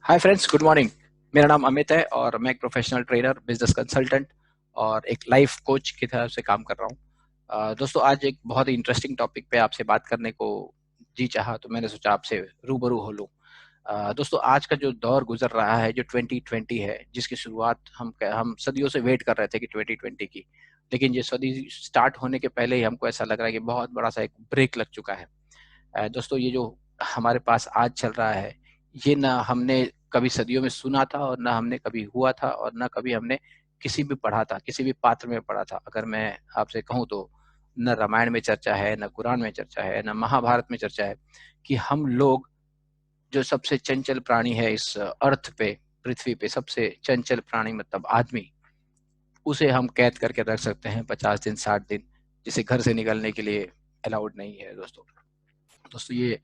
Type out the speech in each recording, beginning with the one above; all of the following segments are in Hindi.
Hi friends, good morning. मेरा नाम अमित है और मैं एक प्रोफेशनल ट्रेनर, बिजनेस कंसल्टेंट और एक लाइफ कोच की तरह से काम कर रहा हूँ। दोस्तों, आज एक बहुत ही इंटरेस्टिंग टॉपिक पे आपसे बात करने को जी चाहा, तो मैंने सोचा आपसे रूबरू हो लूँ। दोस्तों, आज का जो दौर गुजर रहा है, जो 2020 है, जिसकी शुरुआत हम सदियों से वेट कर रहे थे कि 2020 की, लेकिन ये सदी स्टार्ट होने के पहले ही हमको ऐसा लग रहा है कि बहुत बड़ा सा एक ब्रेक लग चुका है। दोस्तों, ये जो हमारे पास आज चल रहा है, ये ना हमने कभी सदियों में सुना था और ना हमने कभी हुआ था और ना कभी हमने किसी भी पढ़ा था, किसी भी पात्र में पढ़ा था। अगर मैं आपसे कहूँ तो न रामायण में चर्चा है, न कुरान में चर्चा है, न महाभारत में चर्चा है कि हम लोग जो सबसे चंचल प्राणी है इस अर्थ पे, पृथ्वी पे सबसे चंचल प्राणी मतलब आदमी, उसे हम कैद करके रख सकते हैं 50 दिन 60 दिन, जिसे घर से निकलने के लिए अलाउड नहीं है। दोस्तों ये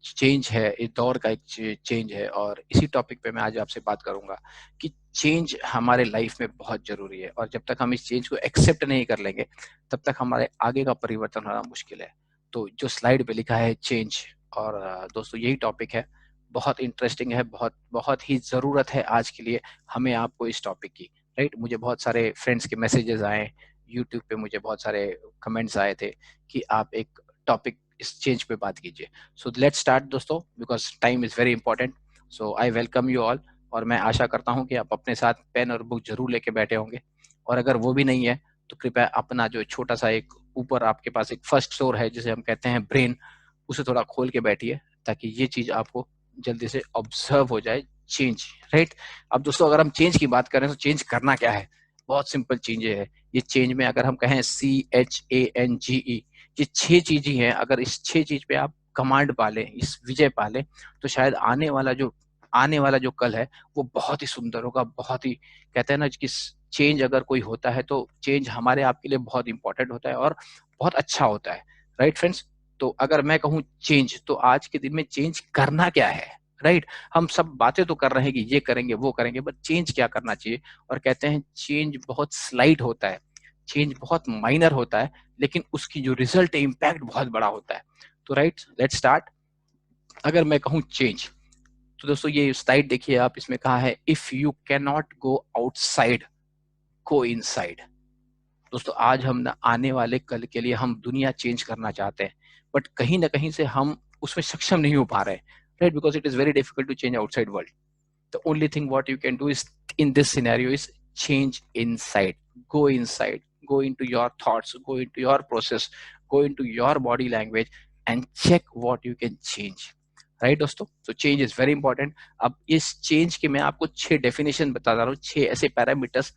चेंज है, इस दौर का एक चेंज है और इसी टॉपिक पे मैं आज आपसे बात करूंगा कि चेंज हमारे लाइफ में बहुत जरूरी है और जब तक हम इस चेंज को एक्सेप्ट नहीं कर लेंगे तब तक हमारे आगे का परिवर्तन होना मुश्किल है। तो जो स्लाइड पे लिखा है चेंज, और दोस्तों यही टॉपिक है, बहुत इंटरेस्टिंग है, बहुत बहुत ही ज़रूरत है आज के लिए हमें आपको इस टॉपिक की। राइट, मुझे बहुत सारे फ्रेंड्स के मैसेजेस आए, यूट्यूब पे मुझे बहुत सारे कमेंट्स आए थे कि आप एक टॉपिक इस चेंज पे बात कीजिए। सो लेट्स स्टार्ट दोस्तों, because time is very important. So I welcome you all और मैं आशा करता हूँ कि आप अपने साथ पेन और बुक जरूर लेके बैठे होंगे, और अगर वो भी नहीं है तो कृपया अपना जो छोटा सा एक ऊपर आपके पास एक फर्स्ट फ्लोर है जिसे हम कहते हैं ब्रेन, उसे थोड़ा खोल के बैठिए ताकि ये चीज आपको जल्दी से ऑब्जर्व हो जाए। Change, right. अब दोस्तों, अगर हम चेंज की बात करें तो चेंज करना क्या है? बहुत सिंपल चीजें है ये। चेंज में अगर हम कहें CHANGE, ये 6 चीज ही हैं। अगर इस 6 चीज पे आप कमांड पालें, इस विजय पालें, तो शायद आने वाला जो कल है वो बहुत ही सुंदर होगा। बहुत ही, कहते हैं ना कि चेंज अगर कोई होता है तो चेंज हमारे आपके लिए बहुत इंपॉर्टेंट होता है और बहुत अच्छा होता है। राइट फ्रेंड्स, तो अगर मैं कहूँ चेंज, तो आज के दिन में चेंज करना क्या है? राइट, हम सब बातें तो कर रहे हैं कि ये करेंगे वो करेंगे, बट चेंज क्या करना चाहिए? और कहते हैं चेंज बहुत स्लाइट होता है, चेंज बहुत माइनर होता है, लेकिन उसकी जो रिजल्ट है, इम्पैक्ट बहुत बड़ा होता है। तो राइट, लेट्स स्टार्ट। अगर मैं कहूँ चेंज, तो दोस्तों ये स्लाइड देखिए आप, इसमें कहा है if you can not go outside, go inside. दोस्तों, आज हम ना आने वाले कल के लिए हम दुनिया चेंज करना चाहते हैं, बट कहीं ना कहीं से हम उसमें सक्षम नहीं हो पा रहे हैं। Right, because it is very difficult to change outside world. The only thing what you can do is, in this scenario, is change inside. Go inside, go into your thoughts, go into your process, go into your body language and check what you can change. Right दोस्तों, तो चेंज इज वेरी इंपॉर्टेंट। अब इस चेंज के मैं आपको 6 डेफिनेशन बता रहा हूँ, 6 ऐसे पैरामीटर्स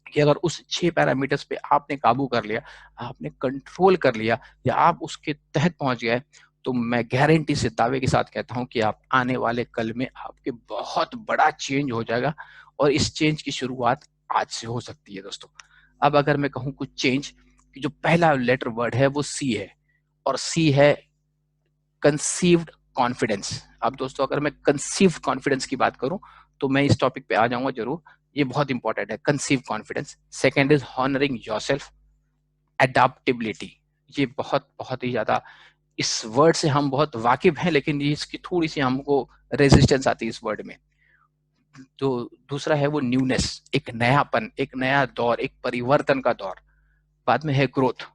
कि अगर उस 6 पैरामीटर्स पे आपने काबू कर लिया, आपने कंट्रोल कर लिया, या आप उसके तहत पहुंच गए, तो मैं गारंटी से दावे के साथ कहता हूं कि आप आने वाले कल में आपके बहुत बड़ा चेंज हो जाएगा। और इस चेंज की शुरुआत आज से हो सकती है दोस्तों। अब अगर मैं कहूँ कुछ चेंज, कि जो पहला लेटर वर्ड है वो सी है, और सी है कंसीव्ड कॉन्फिडेंस। अब दोस्तों, अगर मैं कंसीव्ड कॉन्फिडेंस की बात करूं तो मैं इस टॉपिक पे आ जाऊंगा जरूर, ये बहुत इंपॉर्टेंट है, conceive confidence. Second is honouring yourself, adaptability. ये बहुत बहुत ही ज्यादा, इस वर्ड से हम बहुत वाकिफ हैं, लेकिन ये इसकी थोड़ी सी हमको रेजिस्टेंस आती है इस वर्ड में। तो दूसरा है वो न्यूनेस, एक नयापन, एक नया दौर, एक परिवर्तन का दौर। बाद में है ग्रोथ,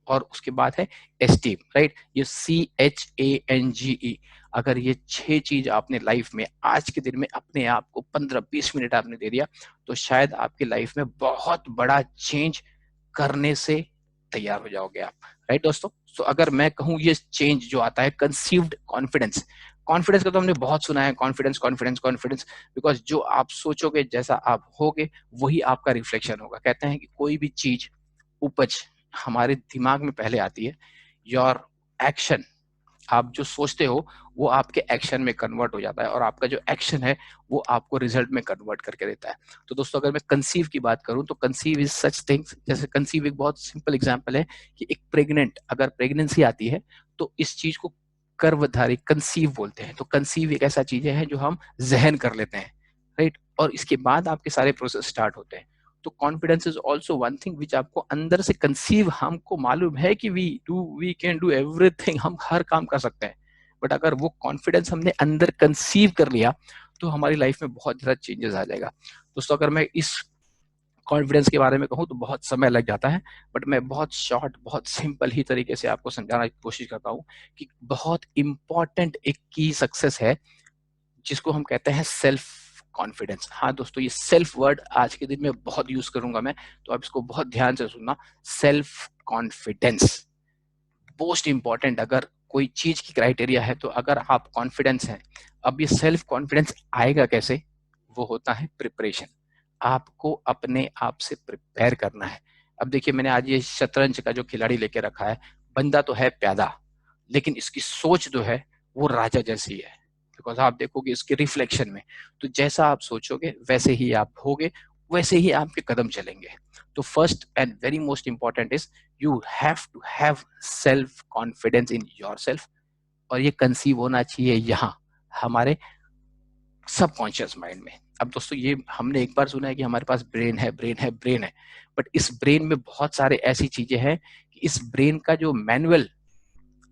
और उसके बाद है एस्टीम। राइट, ये CHANGE। अगर ये 6 चीज आपने लाइफ में आज के दिन में अपने आप को 15-20 मिनट आपने दे दिया, तो शायद आपकी लाइफ में बहुत बड़ा चेंज करने से तैयार हो जाओगे आप। राइट दोस्तों, तो अगर मैं कहूँ ये चेंज जो आता है कंसीव्ड कॉन्फिडेंस, कॉन्फिडेंस का तो हमने बहुत सुना है, कॉन्फिडेंस कॉन्फिडेंस कॉन्फिडेंस, बिकॉज जो आप सोचोगे, जैसा आप होगे, वही आपका रिफ्लेक्शन होगा। कहते हैं कि कोई भी चीज उपज हमारे दिमाग में पहले आती है। योर एक्शन, आप जो सोचते हो वो आपके एक्शन में कन्वर्ट हो जाता है, और आपका जो एक्शन है वो आपको रिजल्ट में कन्वर्ट करके देता है। तो दोस्तों, अगर मैं कंसीव की बात करूं तो कंसीव इज सच थिंग्स, जैसे कंसीव एक बहुत सिंपल एग्जांपल है कि एक प्रेग्नेंट, अगर प्रेगनेंसी आती है तो इस चीज को गर्भधारी कंसीव बोलते हैं। तो कंसीव एक ऐसा चीज है जो हम जहन कर लेते हैं, राइट, और इसके बाद आपके सारे प्रोसेस स्टार्ट होते हैं। तो confidence is also one thing which आपको अंदर से कंसीव, हमको मालूम है कि वी कैन डू एवरीथिंग, हम हर काम कर सकते हैं, बट अगर वो कॉन्फिडेंस हमने अंदर कंसीव कर लिया तो हमारी लाइफ में बहुत ज़्यादा चेंजेस आ जाएगा। दोस्तों अगर मैं इस कॉन्फिडेंस के बारे में कहूँ तो बहुत समय लग जाता है, बट मैं बहुत शॉर्ट, बहुत सिंपल ही तरीके से आपको समझाने की कोशिश करता हूँ कि बहुत इम्पॉर्टेंट एक की सक्सेस है जिसको हम कहते हैं सेल्फ कॉन्फिडेंस। हाँ दोस्तों, ये सेल्फ वर्ड आज के दिन में बहुत यूज करूंगा मैं, तो आप इसको बहुत ध्यान से सुनना। सेल्फ कॉन्फिडेंस मोस्ट इंपॉर्टेंट अगर कोई चीज की क्राइटेरिया है, तो अगर आप कॉन्फिडेंस हैं। अब ये सेल्फ कॉन्फिडेंस आएगा कैसे? वो होता है प्रिपरेशन। आपको अपने आप से प्रिपेयर करना है। अब देखिए, मैंने आज ये शतरंज का जो खिलाड़ी लेके रखा है, बंदा तो है प्यादा, लेकिन इसकी सोच जो है वो राजा जैसी है। बिकॉज आप देखोगे इसके रिफ्लेक्शन में, तो जैसा आप सोचोगे वैसे ही आप होगे, वैसे ही आपके कदम चलेंगे। तो first and very most important is you have to have self confidence in yourself. और ये कंसीव होना चाहिए यहाँ हमारे सबकॉन्शियस माइंड में। अब दोस्तों, ये हमने एक बार सुना है कि हमारे पास ब्रेन है, ब्रेन है, ब्रेन है, बट इस ब्रेन में बहुत सारे ऐसी चीजें हैं कि इस ब्रेन का जो मैनुअल,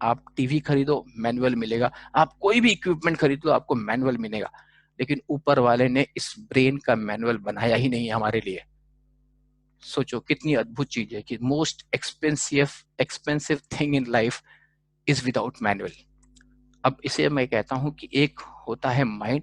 आप टीवी खरीदो मैनुअल मिलेगा, आप कोई भी इक्विपमेंट खरीदो आपको मैनुअल मिलेगा, लेकिन ऊपर वाले ने इस ब्रेन का मैनुअल बनाया ही नहीं हमारे लिए। सोचो कितनी अद्भुत चीज है कि most expensive expensive thing in life is without manual. अब इसे मैं कहता हूं कि एक होता है माइंड,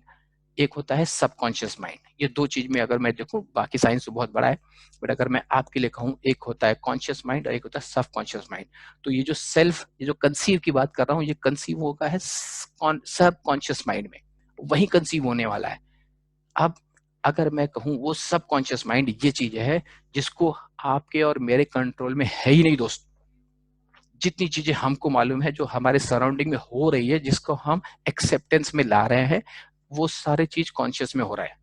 एक होता है सबकॉन्शियस माइंड। ये दो चीज में अगर मैं देखूं, बाकी साइंस तो बहुत बड़ा है, बट अगर मैं आपके लिए कहूं, एक होता है कॉन्शियस माइंड और एक होता है सबकॉन्शियस माइंड। तो ये जो सेल्फ, ये जो कंसीव की बात कर रहा हूं, ये कंसीव होगा है सबकॉन्शियस माइंड में, वही कंसीव होने वाला है। अब अगर मैं कहूं, वो सबकॉन्शियस माइंड ये चीज है जिसको आपके और मेरे कंट्रोल में है ही नहीं दोस्त। जितनी चीजें हमको मालूम है, जो हमारे सराउंडिंग में हो रही है, जिसको हम एक्सेप्टेंस में ला रहे हैं, वो सारे चीज कॉन्शियस में हो रहा है।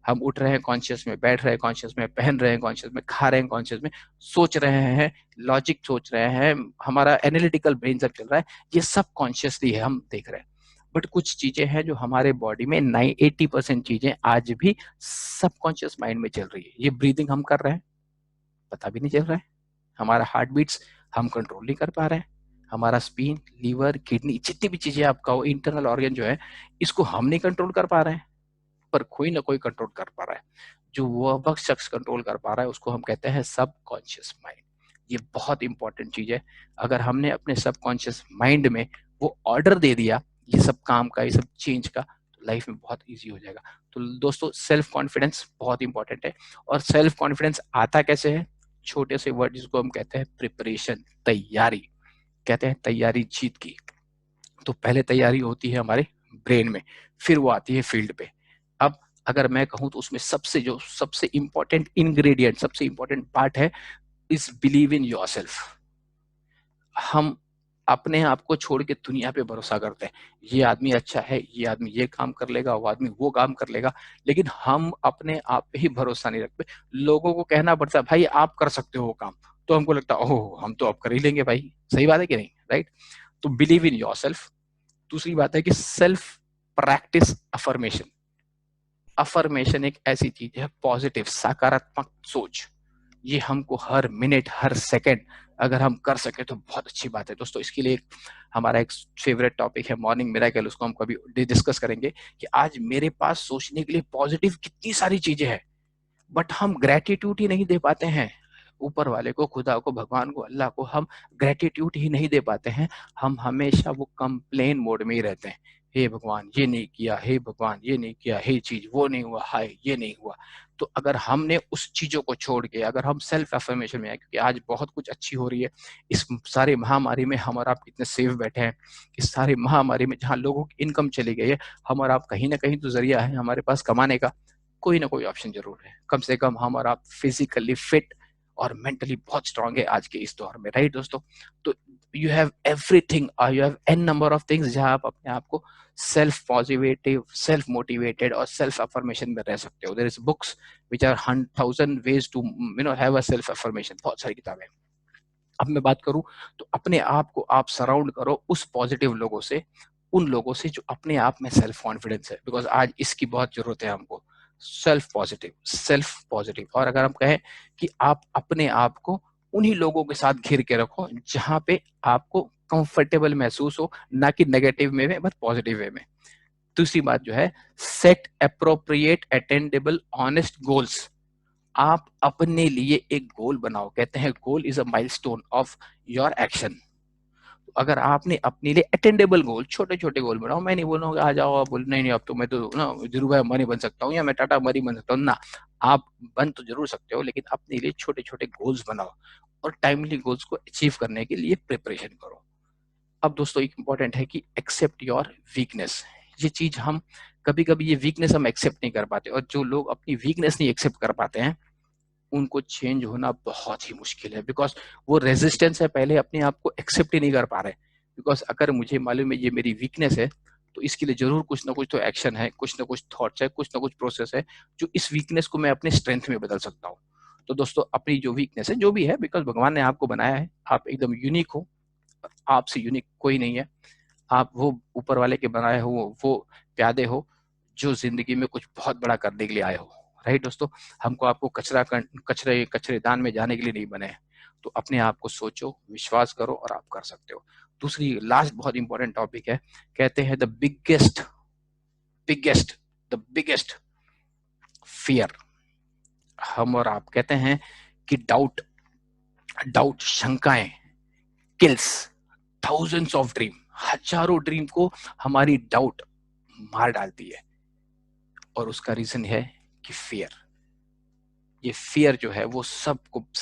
हम उठ रहे हैं कॉन्शियस में, बैठ रहे हैं कॉन्शियस में, पहन रहे हैं कॉन्शियस में, खा रहे हैं कॉन्शियस में, सोच रहे हैं लॉजिक सोच रहे हैं, हमारा एनालिटिकल ब्रेन सब चल रहा है, ये सब कॉन्शियसली है, हम देख रहे हैं। बट कुछ चीजें हैं जो हमारे बॉडी में 80% चीजें आज भी सबकॉन्शियस माइंड में चल रही है। ये ब्रीदिंग हम कर रहे हैं, पता भी नहीं चल रहा है। हमारा हार्ट बीट्स हम कंट्रोल नहीं कर पा रहे हैं। हमारा स्पीन, लीवर, किडनी, जितनी भी चीजें आपका हो, इंटरनल ऑर्गन जो है, इसको हम नहीं कंट्रोल कर पा रहे हैं, पर कोई ना कोई कंट्रोल कर पा रहा है। जो वह शख्स कंट्रोल कर पा रहा है उसको हम कहते हैं सबकॉन्शियस माइंड। ये बहुत इंपॉर्टेंट चीज है। अगर हमने अपने सबकॉन्शियस माइंड में वो ऑर्डर दे दिया ये सब काम का, ये सब चेंज का, तो लाइफ में बहुत इजी हो जाएगा। तो दोस्तों, सेल्फ कॉन्फिडेंस बहुत इंपॉर्टेंट है। और सेल्फ कॉन्फिडेंस आता कैसे है? छोटे से वर्ड जिसको हम कहते हैं प्रिपरेशन, तैयारी। कहते हैं तैयारी जीत की। तो पहले तैयारी होती है हमारे ब्रेन में, फिर वो आती है फील्ड पे। अब अगर मैं कहूं तो उसमें सबसे इंपॉर्टेंट इंग्रेडिएंट, सबसे इंपॉर्टेंट पार्ट है इज बिलीव इन योरसेल्फ। हम अपने आप को छोड़ के दुनिया पे भरोसा करते हैं, ये आदमी अच्छा है, ये आदमी ये काम कर लेगा, वो आदमी वो काम कर लेगा, लेकिन हम अपने आप पे ही भरोसा नहीं रखते। लोगों को कहना पड़ता है भाई आप कर सकते हो वो काम, तो हमको लगता है ओह हम तो अब कर ही लेंगे भाई। सही बात है कि नहीं? राइट। तो बिलीव इन योरसेल्फ। दूसरी बात है कि सेल्फ प्रैक्टिस अफर्मेशन। अफर्मेशन एक ऐसी चीज है, पॉजिटिव, सकारात्मक सोच। ये हमको हर मिनट, हर सेकंड अगर हम कर सके तो बहुत अच्छी बात है। दोस्तों, इसके लिए हमारा एक फेवरेट टॉपिक है मॉर्निंग मिरेकल, उसको हम कभी डिस्कस करेंगे कि आज मेरे पास सोचने के लिए पॉजिटिव कितनी सारी चीजें हैं, बट हम ग्रेटिट्यूड ही नहीं दे पाते हैं। ऊपर वाले को, खुदा को, भगवान को, अल्लाह को हम ग्रेटिट्यूड ही नहीं दे पाते हैं। हम हमेशा वो कंप्लेन मोड में ही रहते हैं। हे भगवान ये नहीं किया, हे भगवान ये नहीं किया, हे चीज वो नहीं हुआ, हाय ये नहीं हुआ। तो अगर हमने उस चीजों को छोड़ के अगर हम सेल्फ अफर्मेशन में आए, क्योंकि आज बहुत कुछ अच्छी हो रही है, इस सारे महामारी में हम और आप कितने सेफ बैठे हैं, इस सारी महामारी में जहाँ लोगों की इनकम चली गई है, हम और आप कहीं ना कहीं तो जरिया है हमारे पास कमाने का, कोई ना कोई ऑप्शन जरूर है। कम से कम हम और आप फिजिकली फिट और मेंटली बहुत स्ट्रांग है आज के इस दौर में, राइट दोस्तों? तो you have everything, you have an number of things जहां आप अपने आप को सेल्फ पॉजिटिव, सेल्फ मोटिवेटेड और सेल्फ अफर्मेशन में रह सकते हो। There is books which are 1000 ways to have a self affirmation, बहुत सारी किताबें। अब मैं बात करूं तो अपने आप को आप सराउंड करो उस पॉजिटिव लोगों से, उन लोगों से जो अपने आप में सेल्फ कॉन्फिडेंस है, बिकॉज आज इसकी बहुत जरूरत है हमको। Self positive, self positive. और अगर हम कहें कि आप अपने आप को उन्हीं लोगों के साथ घिर के रखो जहां पे आपको कंफर्टेबल महसूस हो, ना कि नेगेटिव वे में बट पॉजिटिव वे में। दूसरी बात जो है, सेट अप्रोप्रिएट अटेंडेबल ऑनेस्ट गोल्स। आप अपने लिए एक गोल बनाओ। कहते हैं goal is a milestone of your action. अगर आपने अपने लिए अटेंडेबल गोल, छोटे छोटे गोल बनाओ। मैं नहीं बोल रहा हूँ आ जाओ आप बोल नहीं नहीं अब तो मैं तो ना धीरू भाई अंबानी बन सकता हूँ या मैं टाटा अंबानी बन सकता हूँ ना। आप बन तो जरूर सकते हो, लेकिन अपने लिए छोटे छोटे गोल्स बनाओ और टाइमली गोल्स को अचीव करने के लिए प्रिपरेशन करो। अब दोस्तों एक इंपॉर्टेंट है कि एक्सेप्ट योर वीकनेस। ये चीज हम कभी कभी ये वीकनेस हम एक्सेप्ट नहीं कर पाते, और जो लोग अपनी वीकनेस नहीं एक्सेप्ट कर पाते हैं उनको चेंज होना बहुत ही मुश्किल है, बिकॉज वो रेजिस्टेंस है, पहले अपने आप को एक्सेप्ट ही नहीं कर पा रहे। बिकॉज अगर मुझे मालूम है ये मेरी वीकनेस है, तो इसके लिए जरूर कुछ ना कुछ तो एक्शन है, कुछ ना कुछ थॉट्स है, कुछ ना कुछ प्रोसेस है जो इस वीकनेस को मैं अपने स्ट्रेंथ में बदल सकता हूँ। तो दोस्तों अपनी जो वीकनेस है जो भी है, बिकॉज भगवान ने आपको बनाया है, आप एकदम यूनिक हो, आपसे यूनिक कोई नहीं है। आप वो ऊपर वाले के बनाए हो, वो प्यादे हो जो जिंदगी में कुछ बहुत बड़ा करने के लिए आए हो। राइट दोस्तों, हमको आपको कचरे कचरेदान में जाने के लिए नहीं बने हैं। तो अपने आप को सोचो, विश्वास करो और आप कर सकते हो। दूसरी लास्ट बहुत इंपॉर्टेंट टॉपिक है, कहते हैं बिगेस्ट द बिगेस्ट फियर। हम और आप कहते हैं कि डाउट डाउट शंकाएं किल्स थाउजेंड्स ऑफ ड्रीम। हजारों ड्रीम को हमारी डाउट मार डालती है, और उसका रीजन है कि फियर। ये फियर जो है वो सब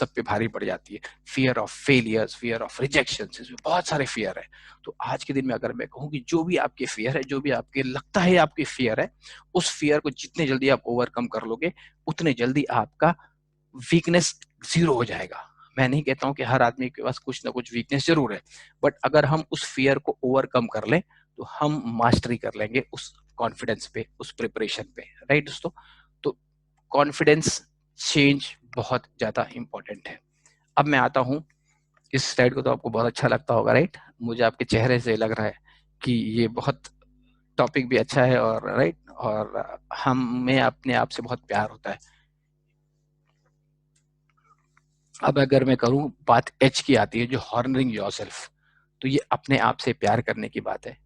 पे भारी पड़ जाती है। Fear of failures, fear of rejection, इसमें बहुत सारे फियर है। तो आज के दिन में अगर मैं कहूँ कि जो भी आपके फियर है, जो भी आपके लगता है आपके फियर है, उस फियर को जितने जल्दी आप ओवरकम कर लोगे उतने जल्दी आपका वीकनेस जीरो हो जाएगा। मैं नहीं कहता हूं कि हर आदमी के पास कुछ ना कुछ वीकनेस जरूर है, बट अगर हम उस फियर को ओवरकम कर लें तो हम मास्टरी कर लेंगे उस कॉन्फिडेंस पे, उस प्रिपरेशन पे। राइट दोस्तों, तो कॉन्फिडेंस चेंज बहुत ज्यादा इंपॉर्टेंट है। अब मैं आता हूं, इस स्लाइड को तो आपको बहुत अच्छा लगता होगा, राइट? मुझे आपके चेहरे से लग रहा है कि ये बहुत टॉपिक भी अच्छा है, और राइट, और हमें अपने आप से बहुत प्यार होता है। अब अगर मैं करूं, बात एच की आती है जो हॉर्नरिंग योरसेल्फ, तो ये अपने आप से प्यार करने की बात है।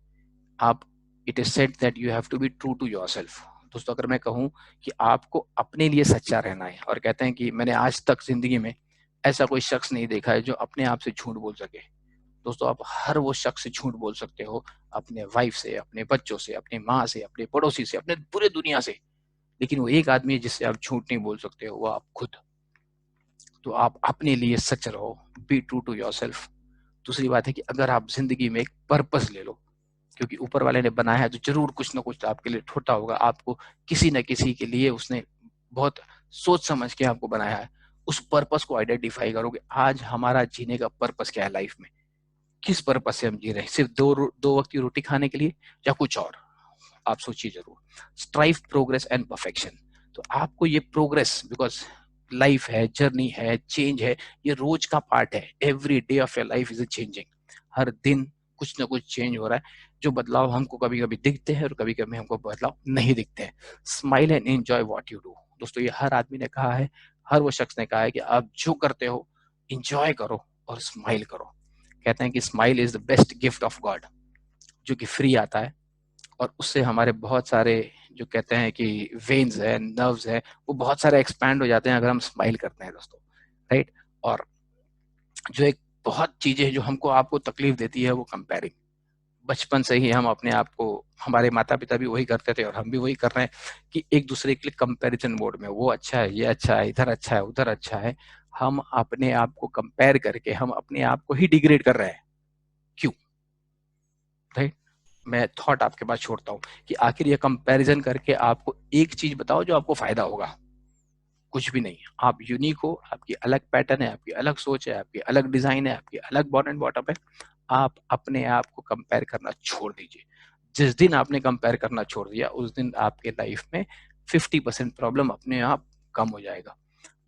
आप, it is said that you have to be true to yourself. दोस्तों अगर मैं कहूं कि आपको अपने लिए सच्चा रहना है, और कहते हैं कि मैंने आज तक जिंदगी में ऐसा कोई शख्स नहीं देखा है जो अपने आप से झूठ बोल सके। दोस्तों आप हर वो शख्स से झूठ बोल सकते हो, अपने वाइफ से, अपने बच्चों से, अपनी माँ से, अपने पड़ोसी से, अपने पूरे दुनिया से, लेकिन वो एक आदमी है जिससे आप झूठ नहीं बोल सकते हो, वो आप खुद। तो आप अपने लिए सच रहो, बी ट्रू टू योरसेल्फ। दूसरी बात है कि अगर आप जिंदगी में एक पर्पस ले लो, क्योंकि ऊपर वाले ने बनाया है तो जरूर कुछ ना कुछ तो आपके लिए छोटा होगा। आपको किसी न किसी के लिए उसने बहुत सोच समझ के आपको बनाया है। उस पर्पस को आइडेंटिफाई करोगे, आज हमारा जीने का पर्पस क्या है लाइफ में, किस पर्पस से हम जी रहे हैं, सिर्फ दो वक्त की रोटी खाने के लिए या कुछ और? आप सोचिए जरूर। Strive, progress and perfection. तो आपको ये प्रोग्रेस, बिकॉज लाइफ है, जर्नी है, चेंज है, ये रोज का पार्ट है। Every day of your life is changing. हर दिन कुछ ना कुछ चेंज हो रहा है। जो बदलाव हमको कभी कभी दिखते हैं और कभी कभी हमको बदलाव नहीं दिखते हैं। Smile and enjoy what you do. दोस्तों ये हर आदमी ने कहा है, हर वो शख्स ने कहा है कि आप जो करते हो इंजॉय करो और स्माइल करो। कहते हैं कि smile is the best gift of God, जो कि फ्री आता है, और उससे हमारे बहुत सारे जो कहते हैं कि वेन्स है, नर्व्स है, वो बहुत सारे एक्सपैंड हो जाते हैं अगर हम स्माइल करते हैं दोस्तों। राइट, और जो एक बहुत चीजें जो हमको आपको तकलीफ देती है वो कंपेयरिंग। बचपन से ही हम अपने आप को, हमारे माता पिता भी वही करते थे और हम भी वही कर रहे हैं कि एक दूसरे के लिए कंपैरिजन मोड में, वो अच्छा है, ये अच्छा है, इधर अच्छा है, उधर अच्छा है। हम अपने आप को कंपेयर करके हम अपने आप को ही डिग्रेड कर रहे हैं। क्यों? राइट, मैं थॉट आपके पास छोड़ता हूँ कि आखिर ये कंपैरिजन करके आपको एक चीज बताओ जो आपको फायदा होगा। कुछ भी नहीं। आप यूनिक हो, आपकी अलग पैटर्न है, आपकी अलग सोच है, आपकी अलग डिजाइन है, आपकी अलग बॉटम एंड बॉटम है। आप अपने आप को कंपेयर करना छोड़ दीजिए। जिस दिन आपने कंपेयर करना छोड़ दिया उस दिन आपके लाइफ में 50% प्रॉब्लम अपने आप कम हो जाएगा।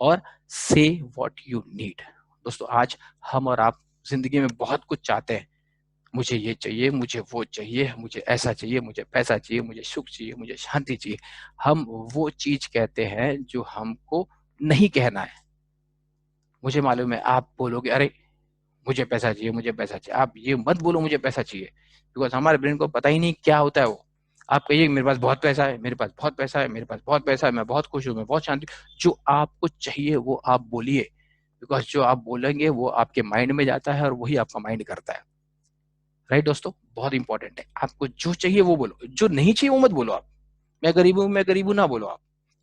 और से व्हाट यू नीड। दोस्तों आज हम और आप जिंदगी में बहुत कुछ चाहते हैं। मुझे ये चाहिए, मुझे वो चाहिए, मुझे ऐसा चाहिए, मुझे पैसा चाहिए, मुझे सुख चाहिए, मुझे शांति चाहिए। हम वो चीज कहते हैं जो हमको नहीं कहना है। मुझे मालूम है आप बोलोगे अरे मुझे पैसा चाहिए, मुझे पैसा चाहिए। आप ये मत बोलो मुझे पैसा चाहिए, बिकॉज हमारे ब्रेन को पता ही नहीं क्या होता है वो। आप कहिए मेरे पास बहुत पैसा है, मेरे पास बहुत पैसा है, मेरे पास बहुत पैसा है, मैं बहुत खुश हूँ, मैं बहुत शांति। जो आपको चाहिए वो आप बोलिए, बिकॉज जो आप बोलेंगे वो आपके माइंड में जाता है और वही आपका माइंड करता है। राइट दोस्तों, बहुत इंपॉर्टेंट है। आपको जो चाहिए वो बोलो, जो नहीं चाहिए वो मत बोलो। आप मैं गरीब हूँ, मैं गरीब हूँ ना बोलो।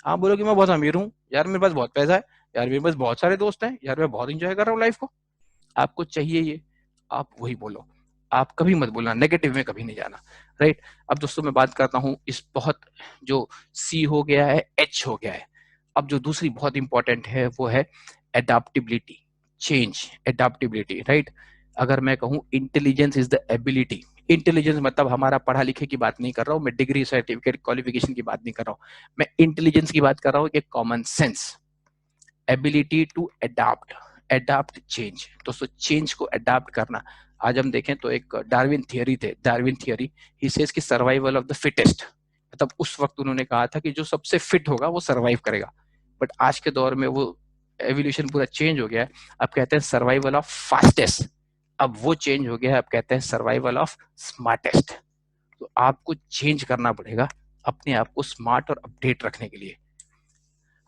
आप बोलो कि मैं बहुत अमीर हूँ, यार मेरे पास बहुत पैसा है, यार मेरे पास बहुत सारे दोस्त हैं, यार मैं बहुत इंजॉय कर रहा हूँ लाइफ को। आपको चाहिए ये, आप वही बोलो। आप कभी मत बोलना, नेगेटिव में कभी नहीं जाना। राइट। अब दोस्तों मैं बात करता हूँ इस बहुत, जो सी हो गया है, एच हो गया है। अब जो दूसरी बहुत इंपॉर्टेंट है वो है एडाप्टिबिलिटी, चेंज, एडाप्टिबिलिटी। राइट। अगर मैं कहूँ intelligence is the ability, intelligence मतलब हमारा पढ़ा लिखे की बात नहीं कर रहा हूँ मैं, डिग्री सर्टिफिकेट क्वालिफिकेशन की बात नहीं कर रहा हूँ मैं, इंटेलिजेंस की बात कर रहा हूँ कि common sense, ability to adapt, adapt change. दोस्तों चेंज को अडाप्ट करना, आज हम देखें तो एक डार्विन थियरी थे, डार्विन थियरी, ही सेज कि सर्वाइवल ऑफ द फिटेस्ट। मतलब उस वक्त उन्होंने कहा था कि जो सबसे फिट होगा वो सर्वाइव करेगा। बट आज के दौर में वो एवोल्यूशन पूरा चेंज हो गया है। अब कहते हैं सर्वाइवल ऑफ फास्टेस्ट, अब वो चेंज हो गया है, अब कहते हैं सर्वाइवल ऑफ स्मार्टेस्ट। तो आपको चेंज करना पड़ेगा अपने आप को स्मार्ट और अपडेट रखने के लिए।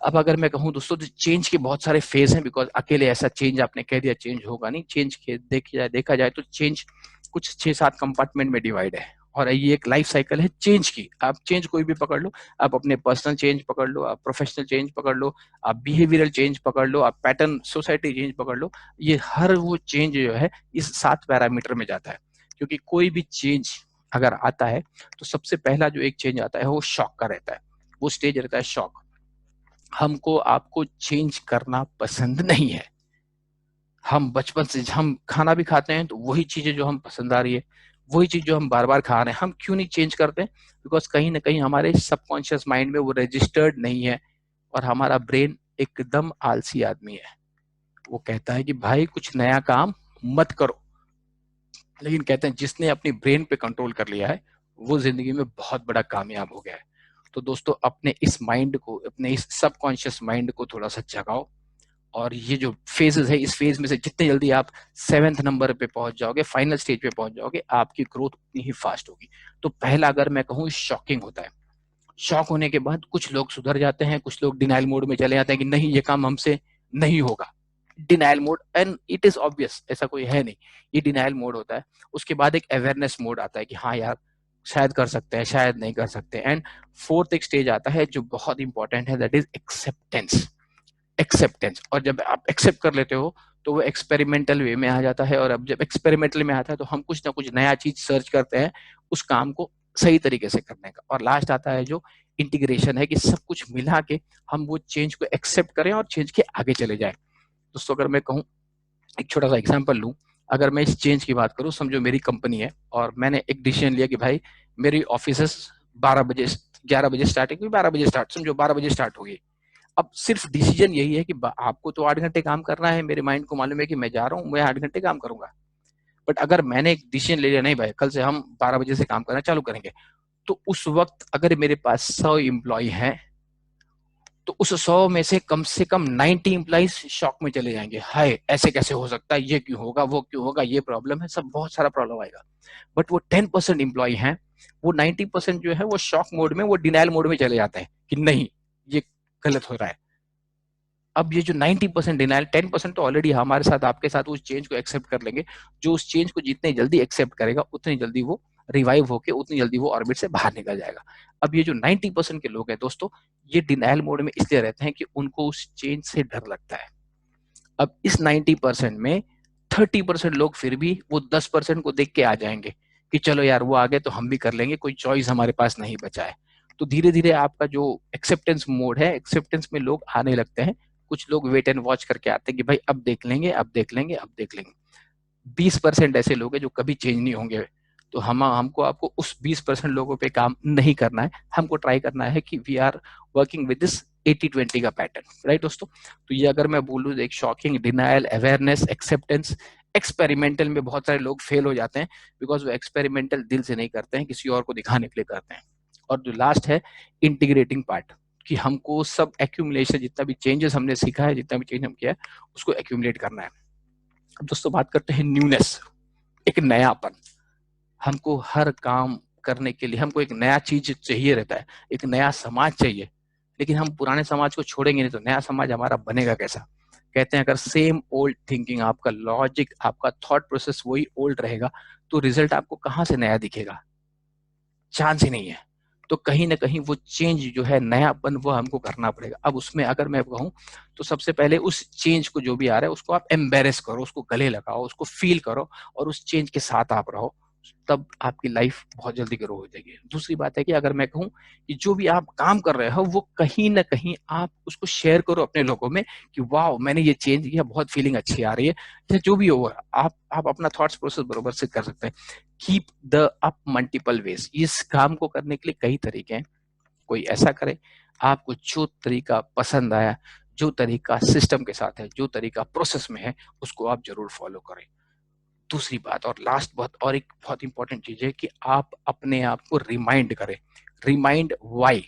अब अगर मैं कहूँ दोस्तों तो चेंज के बहुत सारे फेज हैं, बिकॉज अकेले ऐसा चेंज आपने कह दिया चेंज होगा नहीं। चेंज के देखा जाए तो चेंज कुछ 6-7 कंपार्टमेंट में डिवाइड है, और ये एक लाइफ साइकिल है चेंज की। आप चेंज कोई भी पकड़ लो, आप अपने पर्सनल चेंज पकड़ लो, आप प्रोफेशनल चेंज पकड़ लो, आप बिहेवियरल चेंज पकड़ लो, आप पैटर्न सोसाइटी चेंज पकड़ लो, ये हर वो चेंज जो है इस 7 पैरामीटर में जाता है। क्योंकि कोई भी चेंज अगर आता है तो सबसे पहला जो एक चेंज आता है वो शॉक का रहता है, वो स्टेज रहता है शॉक। हमको आपको चेंज करना पसंद नहीं है। हम बचपन से हम खाना भी खाते हैं तो वही चीजें जो हम पसंद आ रही है, वही चीज जो हम बार बार खा रहे हैं, हम क्यों नहीं चेंज करते? बिकॉज कहीं ना कहीं हमारे सबकॉन्शियस माइंड में वो रजिस्टर्ड नहीं है, और हमारा ब्रेन एकदम आलसी आदमी है। वो कहता है कि भाई कुछ नया काम मत करो। लेकिन कहते हैं जिसने अपनी ब्रेन पे कंट्रोल कर लिया है वो जिंदगी में बहुत बड़ा कामयाब हो गया है। तो दोस्तों अपने इस माइंड को, अपने इस सबकॉन्शियस माइंड को थोड़ा सा जगाओ, और ये जो फेजेस है इस फेज में से जितने जल्दी आप 7th नंबर पे पहुंच जाओगे, फाइनल स्टेज पे पहुंच जाओगे, आपकी ग्रोथ उतनी ही फास्ट होगी। तो पहला अगर मैं कहूँ शॉकिंग होता है। शॉक होने के बाद कुछ लोग सुधर जाते हैं, कुछ लोग डिनाइल मोड में चले जाते हैं कि नहीं ये काम हमसे नहीं होगा। Denial mode, and it is obvious, ऐसा कोई है नहीं, ये डिनाइल मोड होता है। उसके बाद एक अवेयरनेस मोड आता है कि हाँ यार शायद कर सकते हैं, शायद नहीं कर सकते। एंड फोर्थ एक स्टेज आता है जो बहुत इंपॉर्टेंट है, दैट इज एक्सेप्टेंस, एक्सेप्टेंस। और जब आप एक्सेप्ट कर लेते हो तो वो एक्सपेरिमेंटल वे में आ जाता है, और अब जब एक्सपेरिमेंटल में आता है तो हम कुछ ना कुछ नया चीज सर्च करते हैं उस काम को सही तरीके से करने का। और लास्ट आता है जो इंटीग्रेशन है, कि सब कुछ मिला के हम वो चेंज को एक्सेप्ट करें और चेंज के आगे चले जाए। दोस्तों अगर मैं कहूँ एक छोटा सा एग्जांपल लूं, अगर मैं इस चेंज की बात करूं, समझो मेरी कंपनी है और मैंने एक डिसीजन लिया कि भाई मेरी ऑफिस 12 बजे, 11 बजे स्टार्टिंग हुई, 12 बजे स्टार्ट, समझो 12 बजे स्टार्ट होगी। अब सिर्फ डिसीजन यही है कि आपको तो 8 घंटे काम करना है, मेरे माइंड को मालूम है कि मैं जा रहा हूँ, मैं 8 घंटे काम करूंगा। बट अगर मैंने एक डिसीजन ले लिया नहीं भाई कल से हम 12 बजे से काम करना चालू करेंगे, तो उस वक्त अगर मेरे पास 100 एम्प्लॉय हैं तो उस 100 में से कम 90 एम्प्लॉइज शॉक में चले जाएंगे, हाय ऐसे कैसे हो सकता है, ये क्यों होगा, वो क्यों होगा, ये प्रॉब्लम है, सब बहुत सारा प्रॉब्लम आएगा। बट वो 10% एम्प्लॉय हैं, वो 90% जो है वो शॉक मोड में, वो डिनाइल मोड में चले जाते हैं कि नहीं ये गलत हो रहा है। अब ये जो 90% डिनाइल, 10% तो ऑलरेडी हमारे साथ आपके साथ उस चेंज को एक्सेप्ट कर लेंगे। जो उस चेंज को जितने जल्दी एक्सेप्ट करेगा उतनी जल्दी वो रिवाइव होके उतनी जल्दी वो ऑर्बिट से बाहर निकल जाएगा। अब ये जो 90% के लोग हैं दोस्तों, ये डिनाइल मोड में इसलिए रहते हैं कि उनको उस चेंज से डर लगता है। अब इस 90% में 30% लोग फिर भी वो 10% को देख के आ जाएंगे कि चलो यार वो आगे तो हम भी कर लेंगे, कोई चॉइस हमारे पास नहीं बचा है। तो धीरे धीरे आपका जो एक्सेप्टेंस मोड है, एक्सेप्टेंस में लोग आने लगते हैं। कुछ लोग वेट एंड वॉच करके आते हैं कि भाई अब देख लेंगे, अब देख लेंगे, अब देख लेंगे। 20% ऐसे लोग हैं जो कभी चेंज नहीं होंगे। तो हमको आपको उस 20% लोगों पे काम नहीं करना है, हमको ट्राई करना है कि we are working with this 80-20 का पैटर्न। राइट दोस्तों, तो ये अगर मैं बोलूँ एक shocking, denial, awareness, acceptance, experimental में बहुत सारे लोग फेल हो जाते हैं बिकॉज वो एक्सपेरिमेंटल दिल से नहीं करते हैं, किसी और को दिखाने के लिए करते हैं। और जो लास्ट है इंटीग्रेटिंग पार्ट, कि हमको सब एक्यूमुलेशन, जितना भी चेंजेस हमने सीखा है, जितना भी चेंज हम किया है उसको एक्यूमुलेट करना है। अब दोस्तों बात करते हैं न्यूनेस, एक नयापन। हमको हर काम करने के लिए हमको एक नया चीज चाहिए रहता है, एक नया समाज चाहिए, लेकिन हम पुराने समाज को छोड़ेंगे नहीं तो नया समाज हमारा बनेगा कैसा? कहते हैं अगर सेम ओल्ड थिंकिंग, आपका लॉजिक, आपका थॉट प्रोसेस वही ओल्ड रहेगा तो रिजल्ट आपको कहाँ से नया दिखेगा? चांस ही नहीं है। तो कहीं ना कहीं वो चेंज जो है, नयापन, वो हमको करना पड़ेगा। अब उसमें अगर मैं कहूँ तो सबसे पहले उस चेंज को जो भी आ रहा है उसको आप एम्बेरेस करो, उसको गले लगाओ, उसको फील करो और उस चेंज के साथ आप रहो, तब आपकी लाइफ बहुत जल्दी ग्रो हो जाएगी। दूसरी बात है कि अगर मैं कहूँ कि जो भी आप काम कर रहे हो वो कहीं ना कहीं आप उसको शेयर करो अपने लोगों में कि वाह मैंने ये चेंज किया, बहुत फीलिंग अच्छी आ रही है, या जो भी हो। आप अपना थॉट्स प्रोसेस बरोबर से कर सकते हैं। Keep the up multiple ways, इस काम को करने के लिए कई तरीके हैं, कोई ऐसा करे। आपको जो तरीका पसंद आया, जो तरीका सिस्टम के साथ है, जो तरीका प्रोसेस में है, उसको आप जरूर फॉलो करें। दूसरी बात और लास्ट बात और एक बहुत इंपॉर्टेंट चीज है कि आप अपने आप को रिमाइंड करें। रिमाइंड वाई,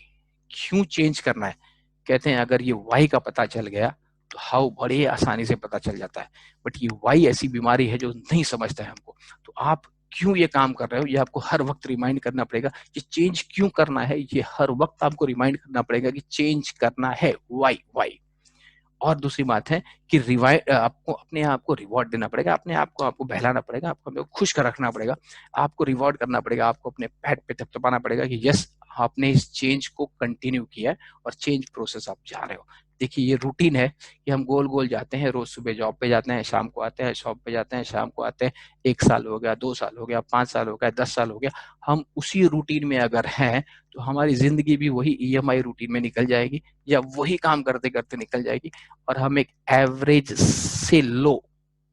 क्यों चेंज करना है। कहते हैं अगर ये वाई का पता चल गया तो हाउ बड़े आसानी से पता चल जाता है, बट ये वाई ऐसी बीमारी है जो नहीं समझता है हमको। तो आप क्यों ये काम कर रहे हो ये आपको हर वक्त रिमाइंड करना पड़ेगा कि चेंज क्यों करना है, ये हर वक्त आपको रिमाइंड करना पड़ेगा कि चेंज करना है, वाई वाई। और दूसरी बात है कि आपको अपने आप को रिवॉर्ड देना पड़ेगा, अपने आप को आपको बहलाना पड़ेगा, आपको अपने को खुश कर रखना पड़ेगा, आपको रिवॉर्ड करना पड़ेगा, आपको अपने पैट पे थपथपाना पड़ेगा कि यस आपने इस चेंज को कंटिन्यू किया है और चेंज प्रोसेस आप जा रहे हो। देखिए ये रूटीन है कि हम गोल गोल जाते हैं, रोज सुबह जॉब पे जाते हैं, शाम को आते हैं, शॉप पे जाते हैं, शाम को आते हैं। 1 साल हो गया, 2 साल हो गया, 5 साल हो गया, 10 साल हो गया, हम उसी रूटीन में अगर हैं तो हमारी जिंदगी भी वही ईएमआई रूटीन में निकल जाएगी या वही काम करते करते निकल जाएगी और हम एक एवरेज से लो,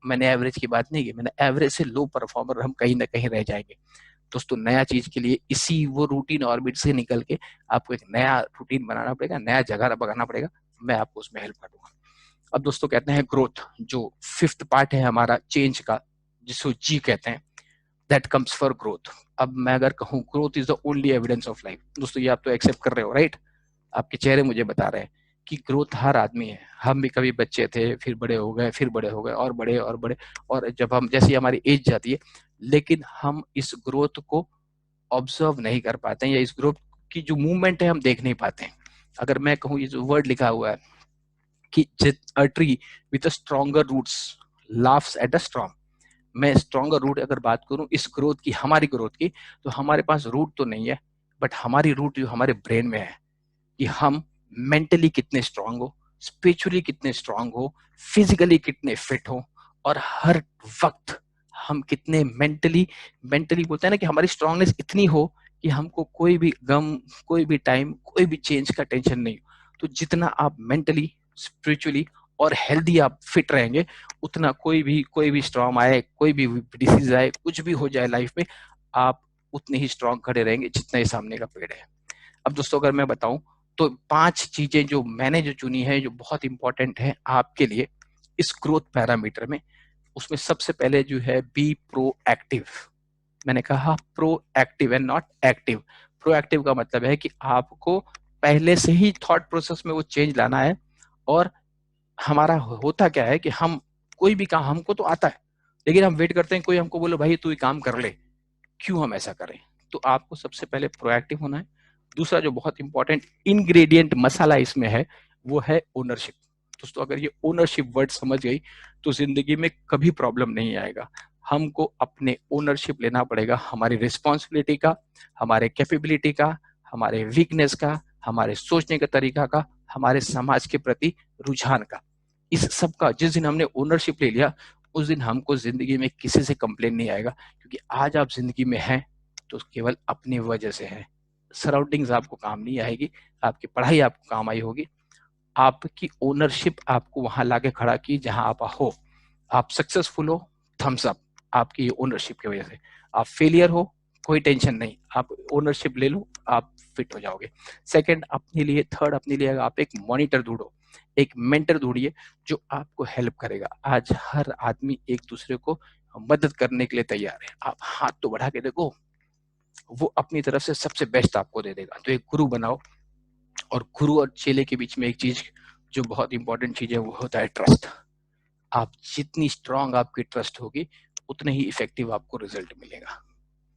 मैंने एवरेज की बात नहीं की, मैंने एवरेज से लो परफॉर्मर हम कहीं ना कहीं रह जाएंगे। दोस्तों नया चीज के लिए इसी वो रूटीन ऑर्बिट से निकल के आपको एक नया रूटीन बनाना पड़ेगा, नया जगह बनाना पड़ेगा। मैं आपको उसमें हेल्प कर दूंगा। अब दोस्तों कहते हैं ग्रोथ, जो फिफ्थ पार्ट है हमारा चेंज का, जिसको जी कहते हैं, दैट कम्स फॉर ग्रोथ। अब मैं अगर कहूँ growth is the only evidence of life, दोस्तों ये आप तो एक्सेप्ट कर रहे हो राइट? आपके चेहरे मुझे बता रहे हैं कि ग्रोथ हर आदमी है। हम भी कभी बच्चे थे, फिर बड़े हो गए, फिर बड़े हो गए और बड़े और बड़े, और जब हम जैसी हमारी एज जाती है, लेकिन हम इस ग्रोथ को ऑब्जर्व नहीं कर पाते हैं या इस ग्रोथ की जो मूवमेंट है हम देख नहीं पाते हैं। अगर मैं कहूँ ये जो वर्ड लिखा हुआ है कि a tree with a stronger roots laughs at a strong, मैं स्ट्रॉन्गर रूट अगर बात करूं इस ग्रोथ की, हमारी ग्रोथ की, तो हमारे पास रूट तो नहीं है, बट हमारी रूट जो हमारे ब्रेन में है कि हम मेंटली कितने स्ट्रांग हो, स्पिरिचुअली कितने स्ट्रांग हो, फिजिकली कितने फिट हो, और हर वक्त हम कितने मेंटली मेंटली बोलते हैं ना कि हमारी स्ट्रांगनेस इतनी हो कि हमको कोई भी गम, कोई भी टाइम, कोई भी चेंज का टेंशन नहीं हो। तो जितना आप मेंटली, स्पिरिचुअली और हेल्दी आप फिट रहेंगे, उतना कोई भी स्ट्रॉन्ग आए, कोई भी डिसीज आए, कुछ भी हो जाए लाइफ में, आप उतने ही स्ट्रांग खड़े रहेंगे जितना ही सामने का पेड़ है। अब दोस्तों अगर मैं बताऊं तो 5 चीजें जो मैंने जो चुनी है जो बहुत इंपॉर्टेंट है आपके लिए इस ग्रोथ पैरामीटर में, उसमें सबसे पहले जो है बी प्रोएक्टिव। मैंने कहा proactive and not active. Proactive का मतलब है कि आपको पहले से ही थॉट प्रोसेस में वो चेंज लाना है। और हमारा होता क्या है कि हम कोई भी काम हमको तो आता है, लेकिन हम वेट करते हैं कोई हमको बोले भाई तू ये काम कर ले, क्यों हम ऐसा करें? तो आपको सबसे पहले प्रोएक्टिव होना है। दूसरा जो बहुत इंपॉर्टेंट इंग्रेडिएंट मसाला इसमें है वो है ओनरशिप। दोस्तों अगर ये ओनरशिप वर्ड समझ गई तो जिंदगी में कभी प्रॉब्लम नहीं आएगा। हमको अपने ओनरशिप लेना पड़ेगा, हमारी रिस्पॉन्सिबिलिटी का, हमारे कैपेबिलिटी का, हमारे वीकनेस का, हमारे सोचने का तरीका का, हमारे समाज के प्रति रुझान का। इस सब का जिस दिन हमने ओनरशिप ले लिया उस दिन हमको जिंदगी में किसी से कंप्लेन नहीं आएगा, क्योंकि आज आप जिंदगी में हैं तो केवल अपनी वजह से है। सराउंडिंग्स आपको काम नहीं आएगी, आपकी पढ़ाई आपको काम आई होगी, आपकी ओनरशिप आपको वहां लाके खड़ा की जहां आप हो। आप सक्सेसफुल हो, थम्स अप, आपकी ओनरशिप की वजह से। आप फेलियर हो, कोई टेंशन नहीं, आप ओनरशिप ले लो, आप फिट हो जाओगे। सेकंड अपने लिए, थर्ड अपने लिए आप एक मॉनिटर ढूंढो, एक मेंटर ढूंढिए जो आपको हेल्प करेगा। आज हर आदमी एक दूसरे को मदद करने के लिए तैयार है, आप हाथ तो बढ़ा के देखो, वो अपनी तरफ से सबसे बेस्ट आपको दे देगा। तो एक गुरु बनाओ, और गुरु और चेले के बीच में एक चीज जो बहुत इंपॉर्टेंट चीज है वो होता है ट्रस्ट। आप जितनी स्ट्रांग आपकी ट्रस्ट होगी उतने ही इफेक्टिव आपको रिजल्ट मिलेगा।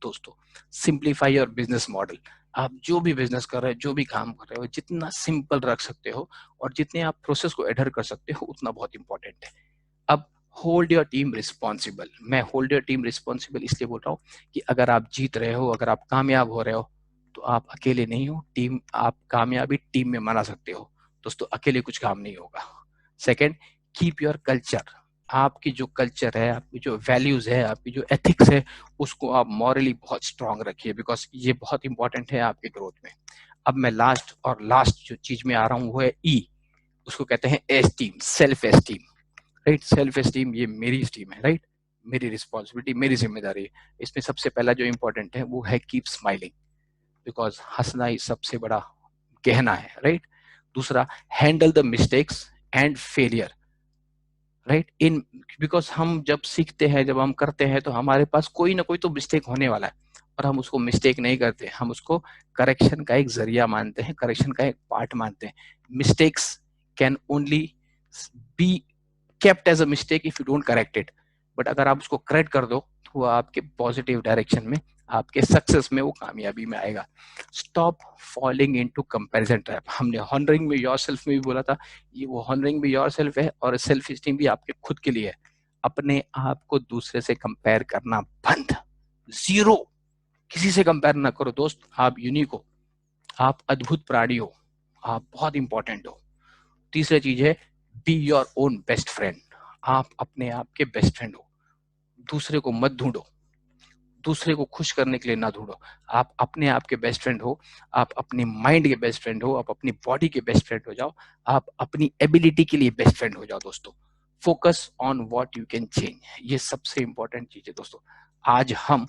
दोस्तों, सिंप्लीफाई योर बिजनेस मॉडल। आप जो भी बिजनेस कर रहे हो, जो भी काम कर रहे हो, जितना सिंपल रख सकते हो और जितने आप प्रोसेस को एडर कर सकते हो उतना बहुत इंपॉर्टेंट है। अब होल्ड योर टीम रिस्पॉन्सिबल। मैं होल्ड योर टीम रिस्पॉन्सिबल इसलिए बोल रहा हूँ कि अगर आप जीत रहे हो, अगर आप कामयाब हो रहे हो, तो आप अकेले नहीं हो। टीम, आप कामयाबी टीम में मना सकते हो दोस्तों, अकेले कुछ काम नहीं होगा। Second, keep your culture. आपकी जो कल्चर है, आपकी जो वैल्यूज है, आपकी जो एथिक्स है, उसको आप मॉरली बहुत स्ट्रांग रखिए, बिकॉज ये बहुत इंपॉर्टेंट है आपके ग्रोथ में। अब मैं लास्ट जो चीज में आ रहा हूँ वो है ई, उसको कहते हैं esteem, self esteem. Right, self esteem ये मेरी स्टीम है, राइट, मेरी रिस्पॉन्सिबिलिटी, मेरी जिम्मेदारी है। इसमें सबसे पहला जो इंपॉर्टेंट है वो है कीप स्माइलिंग, बिकॉज हंसना ही सबसे बड़ा गहना है, राइट। दूसरा, handle the mistakes and failure, right, in because हम जब सीखते हैं, जब हम करते हैं, तो हमारे पास कोई ना कोई तो मिस्टेक होने वाला है, और हम उसको मिस्टेक नहीं करते, हम उसको करेक्शन का एक जरिया मानते हैं, करेक्शन का एक पार्ट मानते हैं। Mistakes can only be kept as a mistake if you don't correct it, but अगर आप उसको करेक्ट कर दो तो वो आपके पॉजिटिव डायरेक्शन में, आपके सक्सेस में, वो कामयाबी में आएगा। Stop falling into comparison trap. हमने हॉनरिंग में योरसेल्फ में भी बोला था, ये वो हॉनरिंग भी योरसेल्फ है और सेल्फ स्टीम भी आपके खुद के लिए है। अपने आप को दूसरे से कंपेयर करना बंद, जीरो, किसी से कंपेयर ना करो दोस्त। आप यूनिक हो, आप अद्भुत प्राणी हो, आप बहुत इंपॉर्टेंट हो। तीसरी चीज है, be your own best friend. आप अपने आप के बेस्ट फ्रेंड हो, दूसरे को मत ढूंढो, दूसरे को खुश करने के लिए ना ढूंढो। आप अपने आप के बेस्ट फ्रेंड हो, आप अपने माइंड के बेस्ट फ्रेंड हो, आप अपनी बॉडी के बेस्ट फ्रेंड हो जाओ, आप अपनी एबिलिटी के लिए बेस्ट फ्रेंड हो जाओ दोस्तों। Focus on what you can change, ये सबसे इंपॉर्टेंट चीज है दोस्तों। आज हम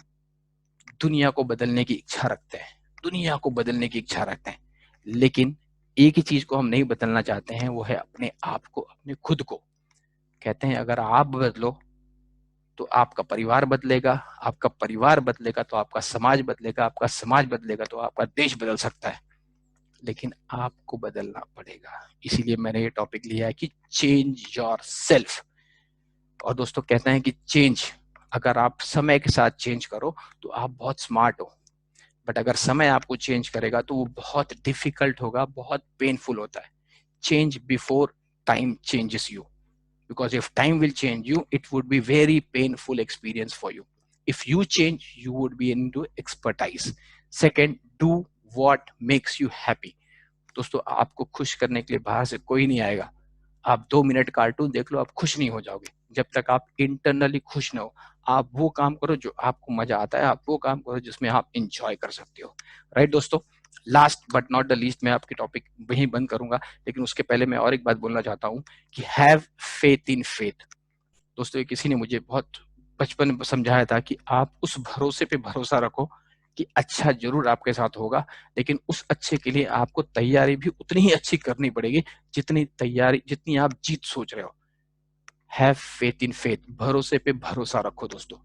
दुनिया को बदलने की इच्छा रखते हैं, दुनिया को बदलने की इच्छा रखते हैं, लेकिन एक ही चीज को हम नहीं बदलना चाहते हैं, वो है अपने आप को, अपने खुद को। कहते हैं अगर आप बदलो तो आपका परिवार बदलेगा, आपका परिवार बदलेगा तो आपका समाज बदलेगा, आपका समाज बदलेगा तो आपका देश बदल सकता है, लेकिन आपको बदलना पड़ेगा। इसीलिए मैंने ये टॉपिक लिया है कि चेंज योर सेल्फ। और दोस्तों कहते हैं कि चेंज, अगर आप समय के साथ चेंज करो तो आप बहुत स्मार्ट हो, बट अगर समय आपको चेंज करेगा तो वो बहुत डिफिकल्ट होगा, बहुत पेनफुल होता है। Change before time changes you, because if time will change you, it would be very painful experience for you. If you change, you would be into expertise. Second, do what makes you happy. दोस्तों आपको खुश करने के लिए बाहर से कोई नहीं आएगा। आप 2 मिनट कार्टून देख लो, आप खुश नहीं हो जाओगे जब तक आप इंटरनली खुश ना हो। आप वो काम करो जो आपको मजा आता है, आप वो काम करो जिसमें आप इंजॉय कर सकते हो। राइट दोस्तों, last but not the least, मैं आपकी टॉपिक वहीं बंद करूंगा, लेकिन उसके पहले मैं और एक बात बोलना चाहता हूँ कि हैव फेथ इन फेथ। दोस्तों ये किसी ने मुझे बहुत बचपन में समझाया था कि आप उस भरोसे पे भरोसा रखो कि अच्छा जरूर आपके साथ होगा, लेकिन उस अच्छे के लिए आपको तैयारी भी उतनी ही अच्छी करनी पड़ेगी जितनी आप जीत सोच रहे हो। हैव फेथ इन फेथ, भरोसे पे भरोसा रखो दोस्तों।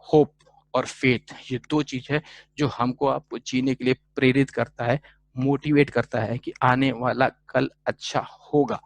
होप और फेथ, ये दो चीज है जो हमको आपको जीने के लिए प्रेरित करता है, मोटिवेट करता है कि आने वाला कल अच्छा होगा।